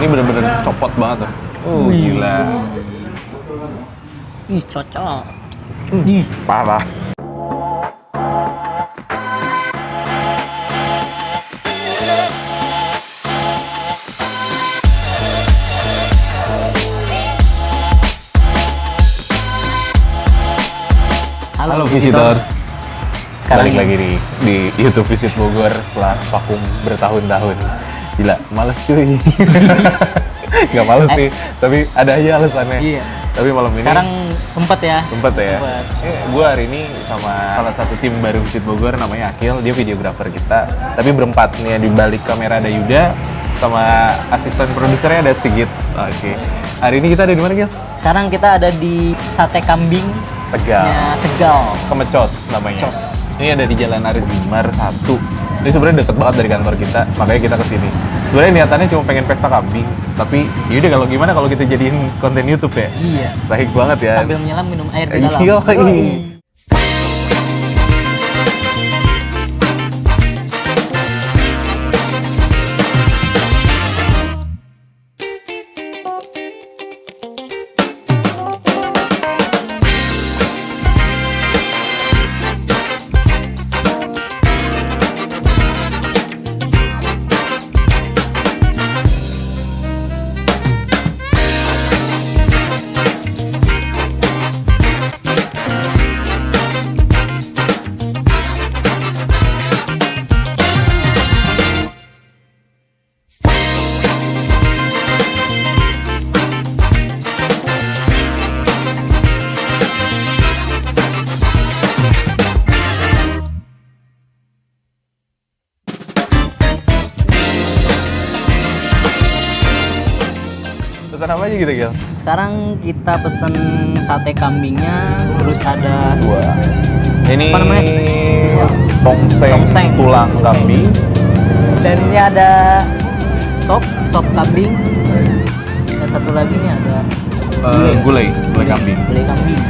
Ini bener-bener copot banget tuh. Gila. Ih, cocok. Parah. Halo visitor. Sekarang Balik lagi nih di YouTube Visit Bogor setelah vakum bertahun-tahun. Gila, males cuy. Gak males sih, tapi ada aja alasannya. Iya. Tapi malam ini Sekarang sempet ya. sempet ya. Sempet. Gue hari ini sama salah satu tim baru Visit Bogor namanya Akil, dia videografer kita. Tapi berempat nih, di balik kamera ada Yuda, sama asisten produsernya ada Sigit. Oke. Hari ini kita ada di mana, Gil? Sekarang kita ada di Sate Kambing Tegal. Tegal. Kemecos namanya. Kemecos. Ini ada di Jalan Arif Bimar 1. Ini sebenarnya deket banget dari kantor kita, makanya kita kesini. Sebenarnya niatannya cuma pengen pesta kambing, tapi yaudah kalau gimana kalau kita jadiin konten YouTube ya? Iya. Sahik banget ya. Sambil menyelam minum air di dalam. Iya. Pesan apa aja gitu, Gil? Sekarang kita pesen sate kambingnya, terus ada Dua. Ini Apa namanya? tongseng tulang kambing. dan ini ada sop kambing. Dan satu lagi nih ada Gulai kambing. gulai kambing.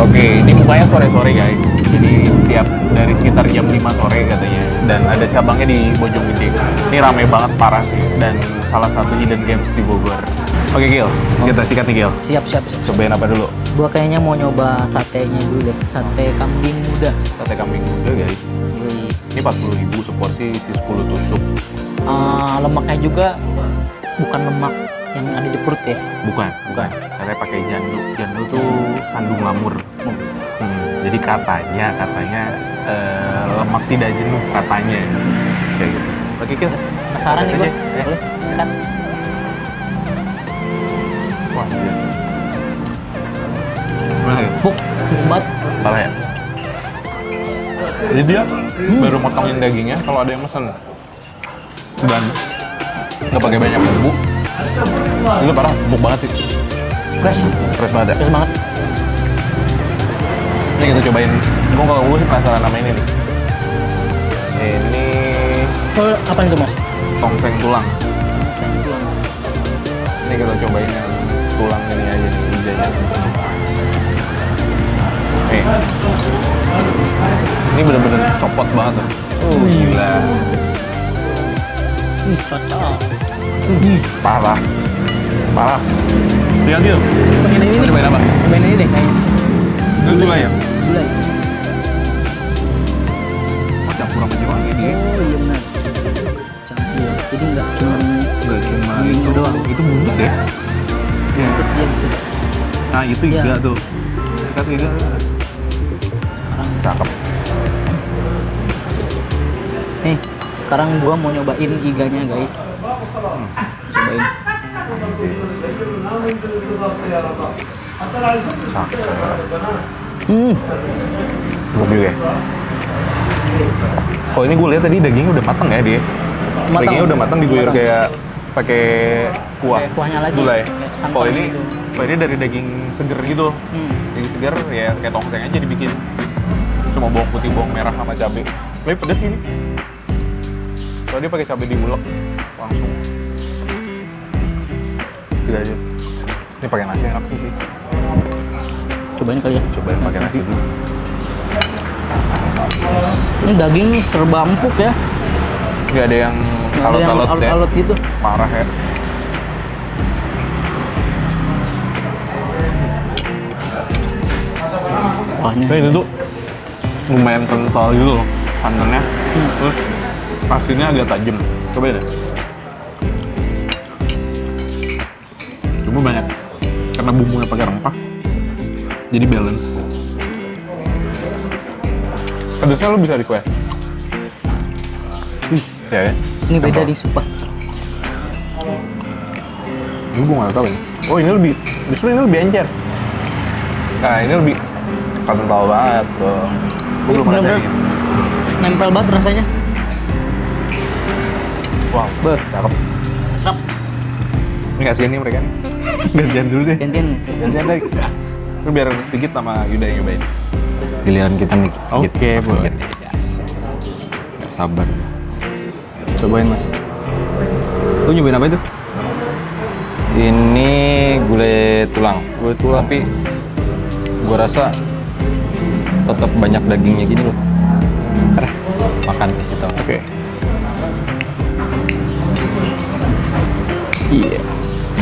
Oke, ini bukanya sore-sore guys. Jadi setiap dari sekitar jam 5 sore katanya. Dan ada cabangnya di Bojonggede. Ini rame banget parah sih. Dan salah satu hidden games di Bogor. Oke Gil, kita sikat nih Gil. Siap. Cobain apa dulu? Gua kayaknya mau nyoba satenya dulu deh. Sate kambing muda. Sate kambing muda guys. Yoi. Ini 40.000 seporsi, isi 10 tusuk. Lemaknya juga bukan lemak yang ada di perut ya. Bukan. Katanya pakai jandu. Jandu tuh kandung lamur. Jadi katanya lemak tidak jenuh katanya. Kayak gitu. Oke Gil. Penasaran nih Tes gua. aja, ya. Boleh? Sikat. Wah, iya. Gimana ya? Buk, banget. Parah ya? Jadi dia baru motongin dagingnya kalau ada yang mesen. Dan nggak pakai banyak bumbu. Itu parah, empuk banget sih. Fresh banget ya? Fresh banget. Ini kita cobain. Kalau gue sih penasaran nama ini nih. Ini Oh, apa itu mas? tongseng tulang. Ini kita cobain yang tulang ini aja nih, hijaunya. Nih. Ini bener-bener copot banget tuh. Gila. Ih, cocok. Parah. Lihat Gil. Ini Mau cobain apa? Cobain ini deh kayaknya. Itu gulai ya? Gulai. Oh, campur sama jeruk ini dia. Oh iya benar. Campur. Jadi nggak cuma Enggak cuma bumbu itu doang. Itu buntut ya? Iya. Iya betul. Nah, itu Iya. iga tuh. Sikat iga. Cakep. Nih, sekarang gua mau nyobain iganya guys. Cobain. Cakep. Hmm. Empuk juga ya? Oh, ini gue lihat tadi dagingnya udah mateng ya dia. Mateng. Dagingnya udah mateng diguyur Mateng. kayak pakai kuah. Kayak kuahnya lagi. Gulai. Kayak santan Oh, ini gitu. ini dari daging seger gitu. Daging seger ya kayak tongseng aja dibikin. Cuma bawang putih, bawang merah sama cabai. Tapi pedes ini. Soalnya dia pakai cabai diulek langsung. Tiga aja. Ini pakai nasi enak sih. Cobain kali ya. Cobain pakai nasi dulu. Ini daging serba empuk ya. Nggak ada yang Nggak ada yang alot-alot ya. alot-alot gitu. Parah ya. Kuahnya. Kayak itu tuh lumayan kental gitu loh santannya. Terus pasirnya agak tajam. Coba deh. Cuma banyak karena bumbunya pakai rempah, jadi balance. Pedasnya lu bisa request. Ya, ya. Ini beda di Supa. Ini gue nggak tahu ini. Oh ini lebih, justru ini lebih encer. Nah ini lebih kental banget tuh. Gue belum pernah Bener-bener ini. nempel banget rasanya. Wow, cakep. Rap. Ini kasihan nih mereka nih. Gantian dulu deh. Gantian. Gantian deh. Lu biar sedikit sama Yuda yang nyobain. Giliran kita nih. Oke, boleh. Gak sabar. Cobain mas. Lu nyobain apa itu? Ini gulai tulang. Gulai tulang. Tapi gua rasa tetap banyak dagingnya gini loh. Makan di situ. Oke. Iya.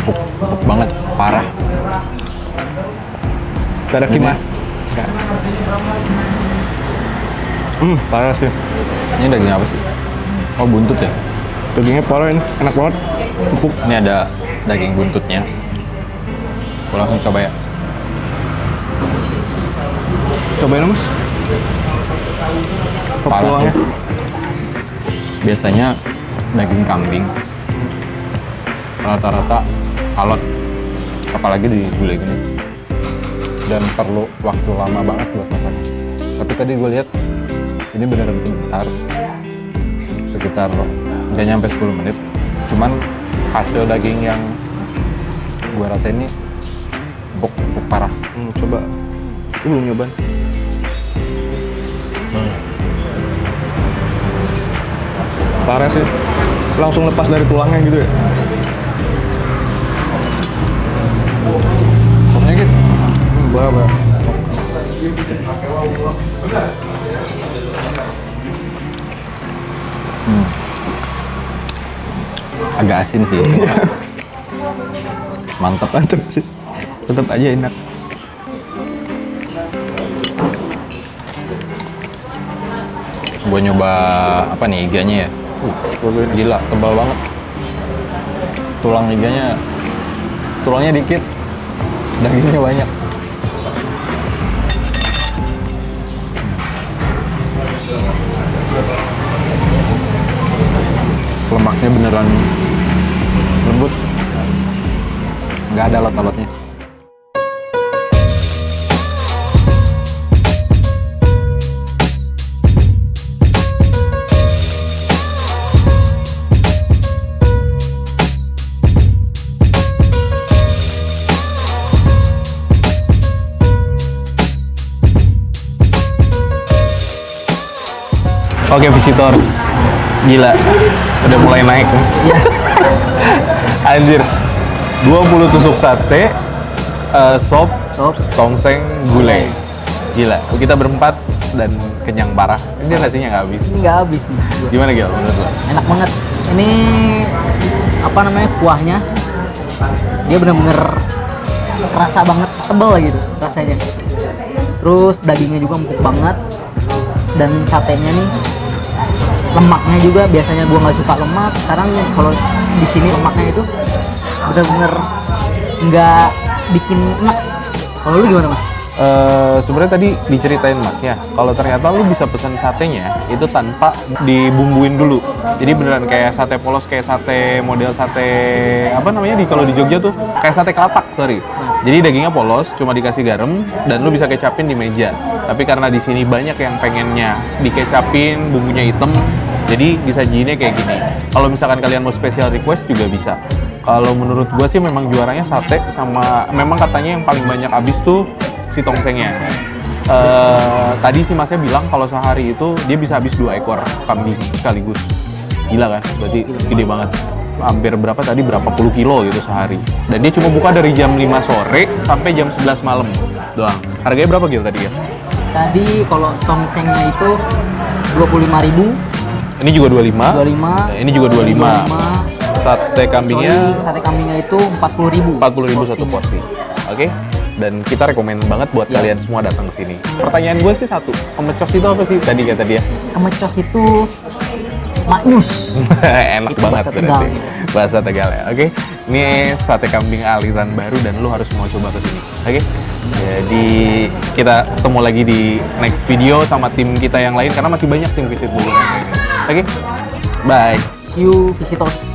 Empuk banget, parah. Tadaki Ini- mas. Parah sih. Ini daging apa sih? Oh buntut ya. Dagingnya parah ini, enak banget. Empuk. Ini ada daging buntutnya. Gua langsung coba ya. Cobain mas. Parah Tuangnya. tuh. Biasanya daging kambing rata-rata alot, apalagi di gulai gini, dan perlu waktu lama banget buat masak. Tapi tadi gue lihat ini beneran sebentar, sekitar nggak nyampe 10 menit. Cuman hasil daging yang gue rasa ini empuk parah. Coba. Gue belum nyobain. Parah sih. Langsung lepas dari tulangnya gitu ya. Sopnya gitu. Bah. Agak asin sih. Mantep. Mantep sih. Tetap aja enak. Gue nyoba apa nih iganya ya. Gila, tebal banget. Tulang iganya, tulangnya dikit, dagingnya banyak. Lemaknya beneran lembut, nggak ada alot-alotnya. Oke, visitors. Gila. Udah mulai naik. Anjir. 20 tusuk sate, sop, tongseng, gulai. Gila. Kita berempat dan kenyang parah. Ini nasinya nggak habis. Ini nggak habis nih. Gimana Gil menurut lo? Enak banget. Ini apa namanya, kuahnya? Dia bener-bener kerasa banget, tebal gitu rasanya. Terus dagingnya juga empuk banget. Dan satenya nih, lemaknya juga, biasanya gua nggak suka lemak. Sekarang kalau di sini lemaknya itu bener-bener nggak bikin enak. Kalau lu gimana mas? Sebenarnya tadi diceritain Mas ya, kalau ternyata lu bisa pesan satenya itu tanpa dibumbuin dulu. Jadi beneran kayak sate polos, kayak sate model sate apa namanya kalau di Jogja tuh kayak sate kelatak, sorry. Jadi dagingnya polos, cuma dikasih garam dan lu bisa kecapin di meja. Tapi karena di sini banyak yang pengennya dikecapin, bumbunya hitam, jadi disajiinnya kayak gini. Kalau misalkan kalian mau special request juga bisa. Kalau menurut gua sih memang juaranya sate, sama memang katanya yang paling banyak habis tuh si tongsengnya. Tadi si masnya bilang kalau sehari itu dia bisa habis 2 ekor kambing sekaligus. Gila kan? Berarti gede banget. Hampir berapa tadi? Berapa puluh kilo gitu sehari. Dan dia cuma buka dari jam 5 sore sampai jam 11 malam doang. Harganya berapa Gil tadi ya? Tadi kalau tongsengnya itu 25.000. Ini juga 25. 25. Ini juga 25. Sate kambingnya Sate kambingnya itu 40.000. 40.000 satu porsi. Oke. dan kita rekomen banget buat Ya. kalian semua datang ke sini. Pertanyaan gue sih satu, kemecos itu apa sih tadi kata dia? Kemecos itu maknyus. Enak Itu banget bahasa berarti. Tegal. Bahasa Tegal ya. Oke. Ini sate kambing aliran baru dan lu harus mau coba kesini. Oke. Jadi kita ketemu lagi di next video sama tim kita yang lain karena masih banyak tim Visit Bogor yang lain. Oke. Bye. See you visitors.